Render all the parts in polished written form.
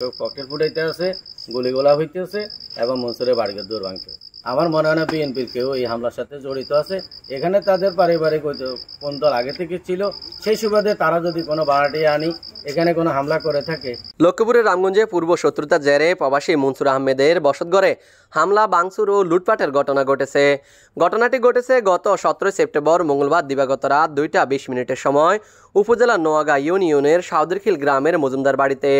Cocktail ফুটাইতে আছে, গুলিগোলা হইতেছে এবং মনসুরের বাড়িতে দৌড় ভাঙতে। আমার মনে হয় না বিএনপির কেউ এই হামলার সাথে জড়িত আছে। এখানে তাদের পারিবারিক কোন দল আগে থেকে ছিল, সেই সুবাদে তারা যদি কোনো ভাড়াটিয়া আনি এখানে কোনো হামলা করে থাকে। লক্ষ্মীপুরের রামগঞ্জে পূর্ব শত্রুতার জেরে প্রবাসী মনসুর আহমেদের বসতঘরে হামলা, ভাঙচুর ও লুটপাটের ঘটনা ঘটেছে। ঘটনাটি ঘটেছে গত 17 সেপ্টেম্বর মঙ্গলবার দিবাগত রাত 2:20 সময় উপজেলার নোয়াগাঁ ইউনিয়নের সাউদরখিল গ্রামের মজুমদার বাড়িতে।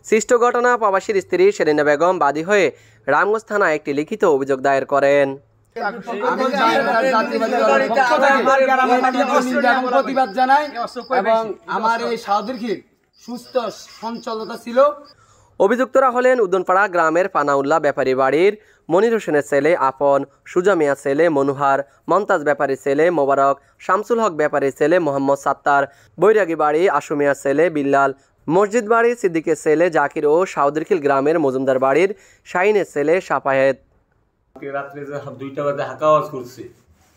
সৃষ্ট ঘটনা প্রবাসীর স্ত্রী সেলিনা বেগম বাদী হয়ে রামগঞ্জ থানায় একটি লিখিত অভিযোগ দায়ের করেন। প্রতিবাদ জানাই এবং আমার এই সাউদরখিল সুস্থ সঞ্চালতা ছিল। অভিযুক্তরা হলেন উদ্দনপাড়া গ্রামের পানাউল্লাহ ব্যাপারী বাড়ির মনির হোসেনের ছেলে আপন, সুজা মিয়া ছেলে মনোহার, মমতাজ ব্যাপারীর ছেলে মোবারক, শামসুল হক ব্যাপারীর ছেলে মোহাম্মদ সাত্তার, বৈরাগী বাড়ি আশু মিয়ার ছেলে বিল্লাল, মসজিদ বাড়ি সিদ্দিকের ছেলে জাকির ও সাউদরখিল গ্রামের মজুমদার বাড়ির শাহিনের ছেলে সাফায়েত। রাত্রে 2টা বাজে হাঁকাওয়াজ করছে,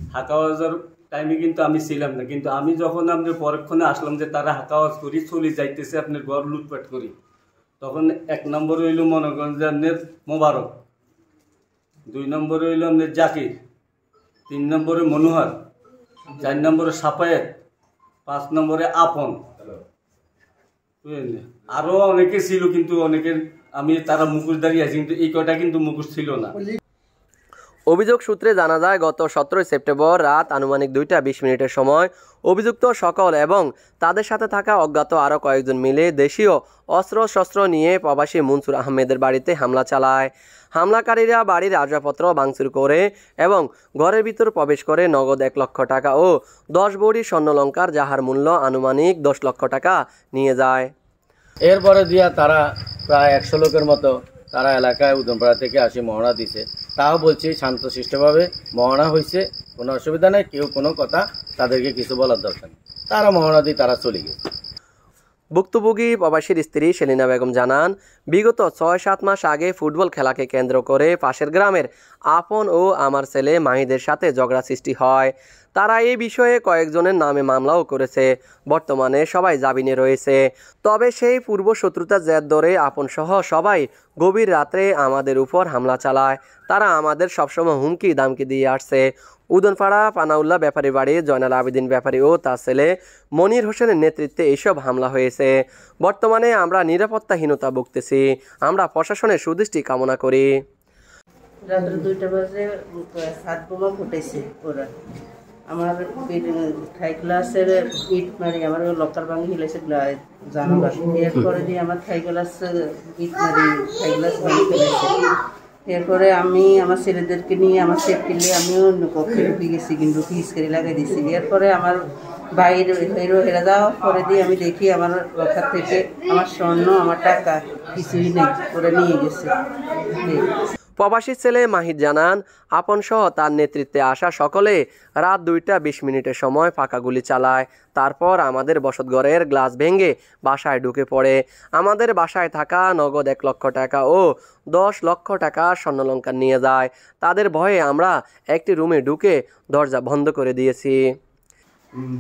হাঁকাওয়াজের টাইমে কিন্তু আমি ছিলাম না, কিন্তু আমি যখন আপনার পরক্ষণে আসলাম যে তারা হাঁকাওয়াজ করি চলে যাইতেছে আপনার ঘর লুটপাট করি, তখন 1 নম্বর হইল মনে করেন যে আপনার মোবারক, 2 নম্বর হইল আপনার জাকির, 3 নম্বরে মনোহর, 4 নম্বরে সাফায়েত, 5 নম্বরে আপন, বুঝলেন? আরো অনেকে ছিল, কিন্তু অনেকের আমি তারা মুখোশ দাঁড়িয়ে আছে, কিন্তু এই কয়টা কিন্তু মুখোশ ছিল না। অভিযোগ সূত্রে জানা যায় গত 17 সেপ্টেম্বর রাত আনুমানিক 2:20 সময় অভিযুক্ত সকল এবং তাদের সাথে থাকা অজ্ঞাত আরও কয়েকজন মিলে দেশীয় অস্ত্রশস্ত্র নিয়ে প্রবাসী মনসুর আহমেদের বাড়িতে হামলা চালায়। হামলাকারীরা বাড়ির আসবাবপত্র ভাঙচুর করে এবং ঘরের ভিতর প্রবেশ করে নগদ 1 লক্ষ টাকা ও 10 ভরি স্বর্ণলঙ্কার যাহার মূল্য আনুমানিক 10 লক্ষ টাকা নিয়ে যায়। এরপরে দিয়া তারা প্রায় 100 লোকের মতো তারা এলাকায় উদ্দনপাড়া থেকে আসি মহড়া দিছে। তাও বলছি শান্তশিষ্টভাবে মহড়া হয়েছে, কোনো অসুবিধা নেই, কেউ কোনো কথা তাদেরকে কিছু বলার দরকার নেই, তারা মহড়া দিয়ে তারা চলে গেছে। ভুক্তভোগী প্রবাসীর স্ত্রী সেলিনা বেগম জানান, বিগত 6-7 মাস আগে ফুটবল খেলাকে কেন্দ্র করে পাশের গ্রামের আপন ও আমার ছেলে মাহিদের সাথে ঝগড়া সৃষ্টি হয়। তারা এই বিষয়ে কয়েকজনের নামে মামলাও করেছে। বর্তমানে সবাই জামিনে রয়েছে। তবে সেই পূর্ব শত্রুতার জের ধরে আপন সহ সবাই গভীর রাত্রে আমাদের উপর হামলা চালায়। তারা আমাদের সবসময় হুমকি দামকি দিয়ে আসছে। উদ্দনপাড়া পানাউল্লাহ ব্যাপারী বাড়ি জয়নাল আবেদিন ব্যাপারী ও তার ছেলে মনির হোসেনের নেতৃত্বে এইসব হামলা হয়েছে। বর্তমানে আমরা নিরাপত্তাহীনতা ভুগতেছি। আমরা প্রশাসনের সুদৃষ্টি কামনা করি। রাত্রে 2টা বাজে 7 বোমা ফুটেছে ওরা। আমার থাই গ্লাসের ইট মারি আমার লকার ভাঙি হিলেছে জানালা, এরপরে দিয়ে আমার থাই গ্লাসের ইট মারি থাই গ্লাস ভাঙি ফেলেছে। এরপরে আমি আমার ছেলেদেরকে নিয়ে আমার সেফটি নিয়ে আমিও কক্ষে ঢুকে গেছি, কিন্তু ফিসকারি লাগাই দিয়েছি। এরপরে আমার বাইরে হেরা যাওয়ার পরে দিয়ে আমি দেখি আমার লকার থেকে আমার স্বর্ণ, আমার টাকা কিছুই নেই, ওরা নিয়ে গেছে। প্রবাসী ছেলে মাহিদ জানান, আপন সহ তার নেতৃত্বে আসা সকলে রাত 2:20 সময় ফাঁকা গুলি চালায়। তারপর আমাদের বসতঘরের গ্লাস ভেঙে বাসায় ঢুকে পড়ে। আমাদের বাসায় থাকা নগদ 1 লক্ষ টাকা ও 10 লক্ষ টাকা স্বর্ণলঙ্কার নিয়ে যায়। তাদের ভয়ে আমরা একটি রুমে ঢুকে দরজা বন্ধ করে দিয়েছি।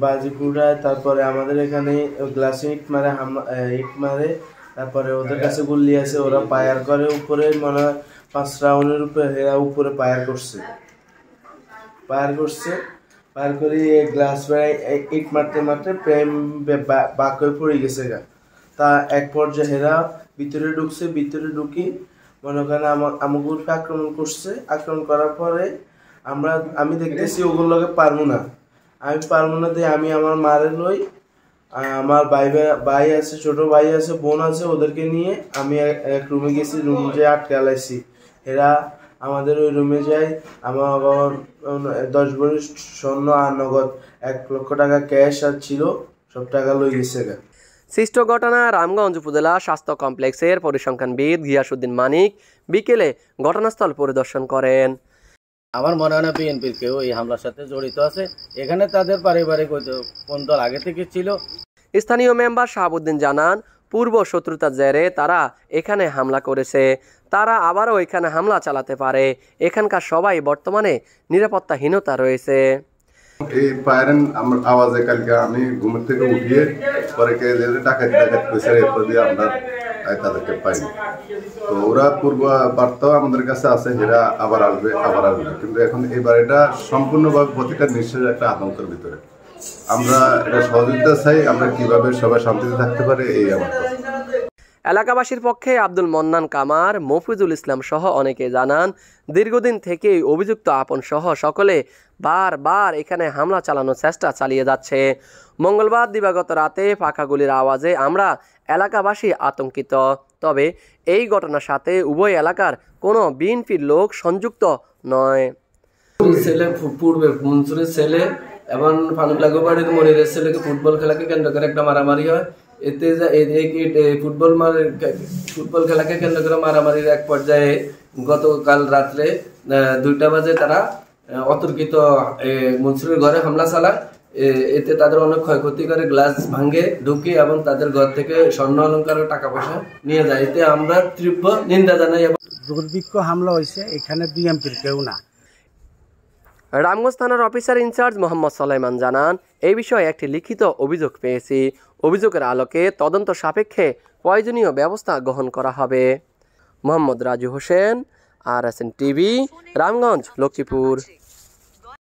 বাজিপুরায় তারপরে আমাদের এখানে গ্লাসে ইট মারে, তারপরে ওদের কাছে গুলি আছে, ওরা ফায়ার করে উপরে, মনে হয় 5 রাউন্ডের উপরে ফায়ার করছে। ফায়ার করে গ্লাস ইট মারতে মারতে প্রেম বাক হয়ে পড়ে গেছে গা। তা এক পর্যায়ে হেরা ভিতরে ঢুকি মনে করেন আমাকে আক্রমণ করছে। আক্রমণ করার পরে আমি দেখতেছি ওগুলোকে পারবো না দিয়ে আমি আমার মারে লই, আমার ভাই আছে, ছোট ভাই আছে, বোন আছে, ওদেরকে নিয়ে আমি এক রুমে গেছি। রুম যে আটকে আলাইছি, এরা আমাদের ওই রুমে যায়। আমার 10 ভরি স্বর্ণ আর নগদ 1 লক্ষ টাকা ক্যাশ আর ছিল, সব টাকা লই গেছে গা। সৃষ্ট ঘটনা রামগঞ্জ উপজেলা স্বাস্থ্য কমপ্লেক্সের পরিসংখ্যানবিদ গিয়াসউদ্দিন মানিক বিকেলে ঘটনাস্থল পরিদর্শন করেন। আমার মনে হয় না বিএনপির কেউ এই হামলার সাথে জড়িত আছে। এখানে তাদের পারিবারিক কোন দল আগে থেকে ছিল। স্থানীয় মেম্বার শাহাবুদ্দিন জানান, পূর্ব শত্রুতার জেরে তারা এখানে হামলা করেছে। তারা আবারও এখানে হামলা চালাতে পারে। এখানকার সবাই বর্তমানে নিরাপত্তাহীনতা রয়েছে। এই ফায়ারের আওয়াজে কালকে আমি ঘুমের থেকে উঠিয়ে পরে ডাকাতি করেছে, এরপর দিয়ে আমরা তাদেরকে পাইনি। তো ওরা পূর্ব বার্তাও আমাদের কাছে আছে, এরা আবার আসবে কিন্তু এখন এবার এটা সম্পূর্ণভাবে প্রতিটা নিশ্চয়ই একটা আতঙ্কের ভিতরে। আমরা এটা সহযোগিতা চাই, আমরা কিভাবে সবাই শান্তিতে থাকতে পারে এই আমার কথা। এলাকাবাসীর পক্ষে আব্দুল মন্নান কামার, মফিজুল ইসলাম সহ অনেকে জানান, দীর্ঘদিন থেকেই অভিযুক্ত আপন সহ সকলে বারবার এখানে হামলা চালানোর চেষ্টা চালিয়ে যাচ্ছে। মঙ্গলবার দিবাগত রাতে ফাঁকা গুলির আওয়াজে আমরা এলাকাবাসী আতঙ্কিত। তবে এই ঘটনার সাথে উভয় এলাকার কোনো বিএনপির লোক সংযুক্ত নয়। ছেলে পূর্বে মনসুরের ছেলে এবং ফানুকলাগোবাড়ির মনিরের ছেলেকে ফুটবল খেলাকে কেন্দ্র করে একটা মারামারি হয়। এতে ফুটবল খেলাকে কেন্দ্র করে মারামারির এক পর্যায়ে গতকাল রাত্রে 2টা বাজে তারা অতর্কিত মনসুরের ঘরে হামলা চালায়। এতে তাদের অনেক ক্ষয়ক্ষতি করে, গ্লাস ভাঙে ঢুকে এবং তাদের ঘর থেকে স্বর্ণ অলংকার ও টাকা পয়সা নিয়ে যায়। এতে আমরা তীব্র নিন্দা জানাই। দুর্ভিক্ষ হামলা হয়েছে, এখানে বিএনপির কেউ না। রামগঞ্জ থানার অফিসার ইনচার্জ মোহাম্মদ সুলাইমান জানান, এই বিষয়ে একটি লিখিত অভিযোগ পেয়েছি। অভিযোগের আলোকে তদন্ত সাপেক্ষে প্রয়োজনীয় ব্যবস্থা গ্রহণ করা হবে। Mohammad Raju Hossain, RSN TV, Ramganj, Lakshmipur.